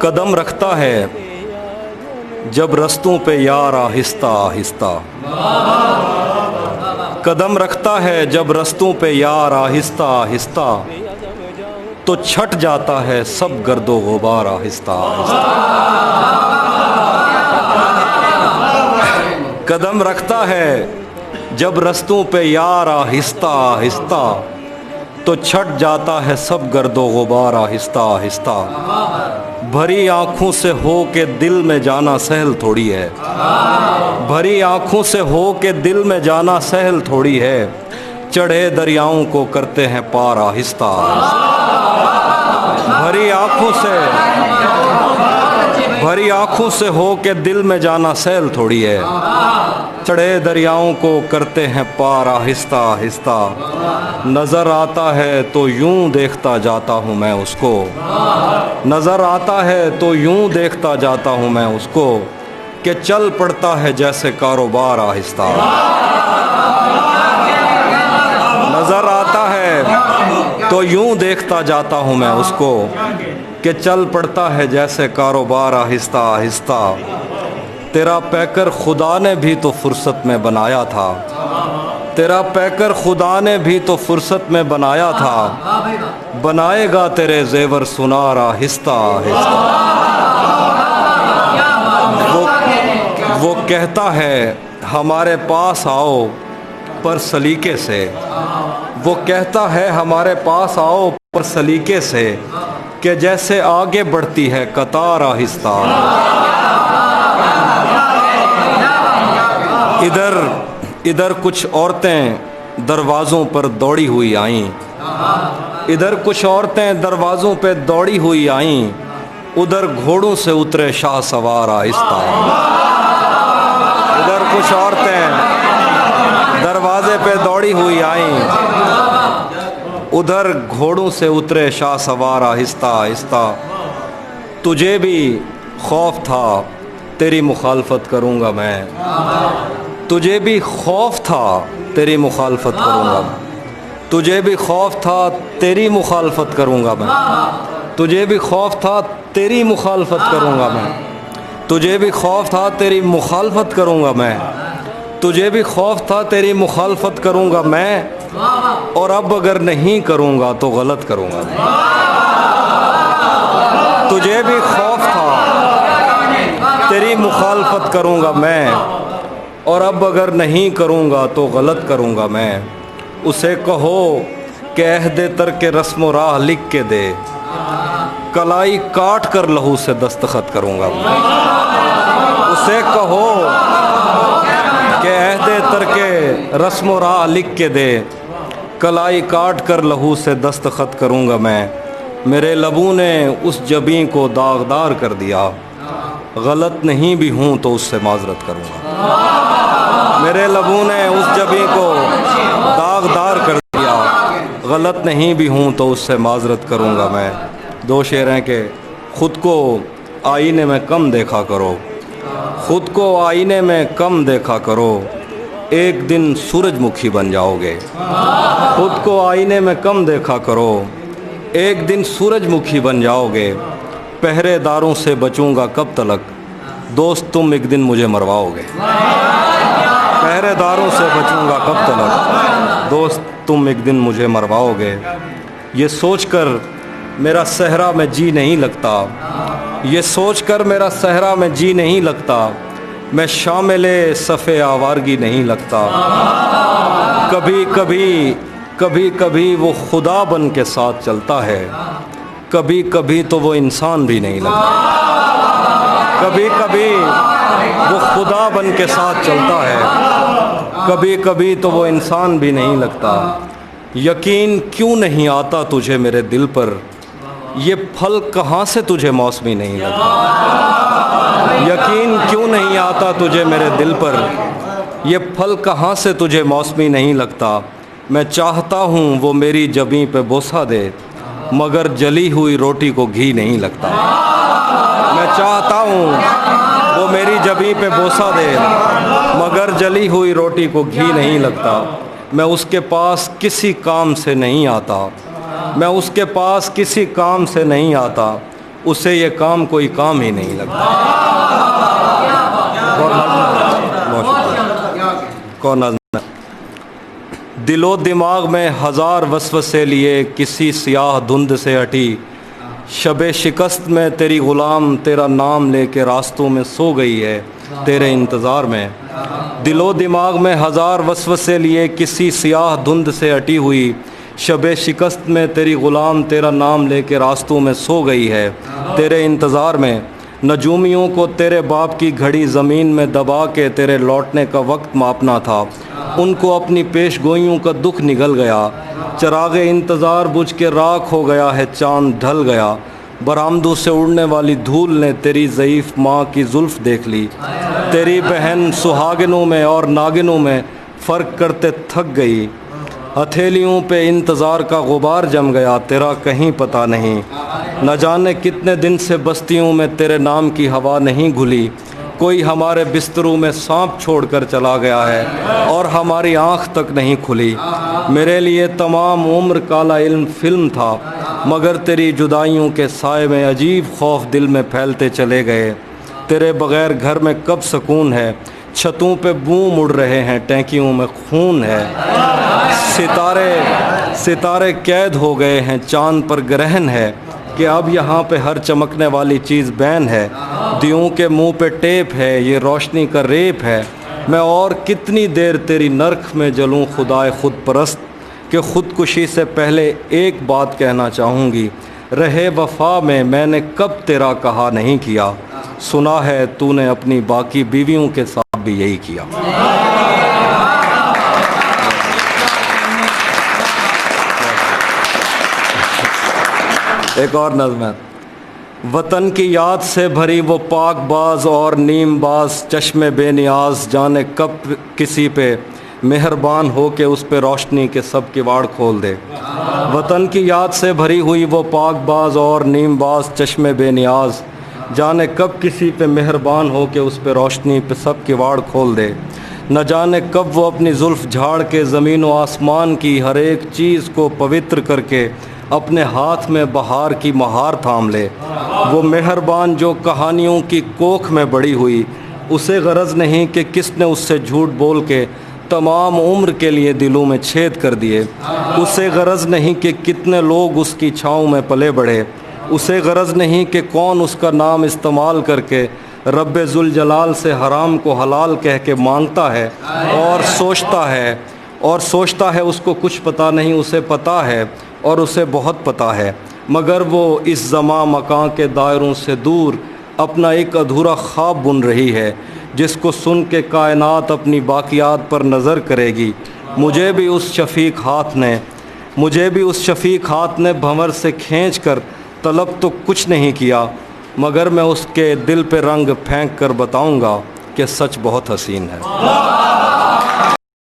कदम रखता है जब रस्तों पे यार आहिस्ता आहिस्ता, कदम रखता है जब रस्तों पे यार आहिस्ता आहिस्ता, तो छट जाता है सब गर्दो गुबार आहिस्ता आहिस्ता। कदम रखता है जब रस्तों पे यार आहिस्ता आहिस्ता, तो छट जाता है सब गर्दो गुबार आहिस्ता आहिस्ता। भरी आँखों से हो के दिल में जाना सहल थोड़ी है, भरी आँखों से हो के दिल में जाना सहल थोड़ी है, चढ़े दरियाओं को करते हैं पार आहिस्ता आहिस्ता। भरी आँखों से हो के दिल में जाना सहल थोड़ी है, चढ़े दरियाओं को करते हैं पार आहिस्ता आहिस्ता। नज़र आता है तो यूं देखता जाता हूँ मैं उसको, नज़र आता है तो यूं देखता जाता हूँ मैं उसको, कि चल पड़ता है जैसे कारोबार आहिस्ता। नज़र आता है तो यूं देखता जाता हूँ मैं उसको, कि चल पड़ता है जैसे कारोबार आहिस्ता आहिस्ता। तेरा पैकर खुदा ने भी तो फुर्सत में बनाया था, तेरा पैकर खुदा ने भी तो फुर्सत में बनाया था, बनाएगा तेरे जेवर सुनार आहिस्ता आहिस्ता। वो कहता है हमारे पास आओ पर सलीके से, वो कहता है हमारे पास आओ पर सलीके से, कि जैसे आगे बढ़ती है कतार आहिस्ता। इधर कुछ औरतें दरवाज़ों पर दौड़ी हुई आईं, इधर कुछ औरतें दरवाज़ों पे दौड़ी हुई आईं, उधर घोड़ों से उतरे शाह सवार आहिस्ता। इधर कुछ औरतें दरवाजे पे दौड़ी हुई आईं, उधर घोड़ों से उतरे शाह सवार आहिस्ता आहिस्ता। तुझे भी खौफ था तेरी मुखालफत करूँगा मैं, तुझे भी खौफ था तेरी मुखालफत करूँगा, तुझे भी खौफ था तेरी मुखालफत करूँगा मैं, तुझे भी खौफ था तेरी मुखालफत करूँगा मैं, तुझे भी खौफ था तेरी मुखालफत करूँगा मैं, तुझे भी खौफ था तेरी मुखालफत करूँगा मैं, और अब अगर नहीं करूँगा तो गलत करूँगा मैं। तुझे भी खौफ था तेरी मुखालफत करूँगा मैं, और अब अगर नहीं करूँगा तो गलत करूँगा मैं। उसे कहो कि अहदे तर्क रस्म राह लिख के दे, कलाई काट कर लहू से दस्तखत करूँगा मैं। उसे कहो कि अहदे तर्क रस्म राह लिख के दे, कलाई काट कर लहू से दस्तखत करूँगा मैं। मेरे लबों ने उस जबीं को दागदार कर दिया, गलत नहीं भी हूँ तो उससे माजरत करूँगा। मेरे लबों ने उस जबीं को दागदार कर दिया, गलत नहीं भी हूँ तो उससे माजरत करूँगा मैं। दो शेर हैं कि ख़ुद को आईने में कम देखा करो, ख़ुद को आईने में कम देखा करो, एक दिन सूरजमुखी बन जाओगे। ख़ुद को आईने में कम देखा करो, एक दिन सूरजमुखी बन जाओगे। पहरेदारों से बचूंगा कब तलक, दोस्त तुम एक दिन मुझे मरवाओगे। पहरेदारों से बचूंगा कब तलक, दोस्त तुम एक दिन मुझे मरवाओगे। ये सोचकर मेरा सहरा में जी नहीं लगता, ये सोचकर मेरा सहरा में जी नहीं लगता, मैं शामिले सफ़े आवारगी नहीं लगता। कभी कभी कभी कभी वो खुदा बन के साथ चलता है, कभी कभी तो वो इंसान भी नहीं लगता। कभी कभी वो खुदा बन के साथ चलता है, कभी कभी तो वो इंसान भी नहीं लगता। यकीन क्यों नहीं आता तुझे मेरे दिल पर, ये फल कहाँ से तुझे मौसमी नहीं लगता। यकीन क्यों नहीं आता तुझे मेरे दिल पर, ये फल कहाँ से तुझे मौसमी नहीं लगता। मैं चाहता हूँ वो मेरी जबीं पे बोसा दे, मगर जली हुई रोटी को घी नहीं लगता। मैं चाहता हूँ वो मेरी जबीं पे बोसा दे, मगर जली हुई रोटी को घी नहीं लगता। मैं उसके पास किसी काम से नहीं आता, मैं उसके पास किसी काम से नहीं आता, उसे ये काम कोई काम ही नहीं लगता। कौन नज़्म है? दिलो दिमाग में हज़ार वसवसे लिए किसी सियाह धुंध से हटी, शबे शिकस्त में तेरी ग़ुलाम तेरा नाम लेके रास्तों में सो गई है तेरे इंतज़ार में। दिलो दिमाग में हज़ार वसवसे लिए किसी सियाह धुंध से हटी हुई, शबे शिकस्त में तेरी ग़ुलाम तेरा नाम लेके रास्तों में सो गई है तेरे इंतज़ार में। नजूमियों को तेरे बाप की घड़ी ज़मीन में दबा के तेरे लौटने का वक्त मापना था, उनको अपनी पेश गोइयों का दुख निगल गया। चरागे इंतज़ार बुझ के राख हो गया है, चाँद ढल गया। बरामदों से उड़ने वाली धूल ने तेरी ज़ईफ़ माँ की जुल्फ़ देख ली। तेरी बहन सुहागिनों में और नागिनों में फ़र्क करते थक गई। हथेलियों पे इंतज़ार का गुबार जम गया, तेरा कहीं पता नहीं। न जाने कितने दिन से बस्तियों में तेरे नाम की हवा नहीं घुली। कोई हमारे बिस्तरों में सांप छोड़कर चला गया है और हमारी आँख तक नहीं खुली। मेरे लिए तमाम उम्र काला इल्म फिल्म था, मगर तेरी जुदाइयों के साए में अजीब खौफ दिल में फैलते चले गए। तेरे बग़ैर घर में कब सुकून है, छतों पे बूम उड़ रहे हैं, टैंकियों में खून है। सितारे कैद हो गए हैं, चाँद पर ग्रहण है कि अब यहाँ पे हर चमकने वाली चीज़ बैन है। दियों के मुंह पे टेप है, ये रोशनी का रेप है। मैं और कितनी देर तेरी नरख में जलूं खुदाए खुद परस्त, कि ख़ुदकुशी से पहले एक बात कहना चाहूँगी, रहे वफ़ा में मैंने कब तेरा कहा नहीं किया। सुना है तूने अपनी बाकी बीवियों के साथ भी यही किया। एक और नज़्म है। वतन की याद से भरी वो पाकबाज और नीमबाज चश्मे बेनियाज, जाने कब किसी पे मेहरबान हो के उस पे रोशनी के सब किवाड़ खोल दे। वतन की याद से भरी हुई वो पाकबाज और नीमबाज चश्मे बेनियाज, जाने कब किसी पे मेहरबान हो के उस पे रोशनी पे सब किवाड़ खोल दे। न जाने कब वो अपनी जुल्फ़ झाड़ के ज़मीन व आसमान की हर एक चीज़ को पवित्र करके अपने हाथ में बहार की महार थाम ले। वो मेहरबान जो कहानियों की कोख में बड़ी हुई, उसे गरज नहीं कि किसने उससे झूठ बोल के तमाम उम्र के लिए दिलों में छेद कर दिए। उसे गरज नहीं कि कितने लोग उसकी छाँव में पले बढ़े। उसे गरज नहीं कि कौन उसका नाम इस्तेमाल करके रब्बे जुल जलाल से हराम को हलाल कह के मांगता है और सोचता है उसको कुछ पता नहीं, उसे पता है और उसे बहुत पता है। मगर वो इस ज़मा मकां के दायरों से दूर अपना एक अधूरा ख्वाब बुन रही है, जिसको सुन के कायनात अपनी बाकियात पर नज़र करेगी। मुझे भी उस शफ़ीक हाथ ने भंवर से खींच कर तलब तो कुछ नहीं किया, मगर मैं उसके दिल पे रंग फेंक कर बताऊंगा कि सच बहुत हसीन है।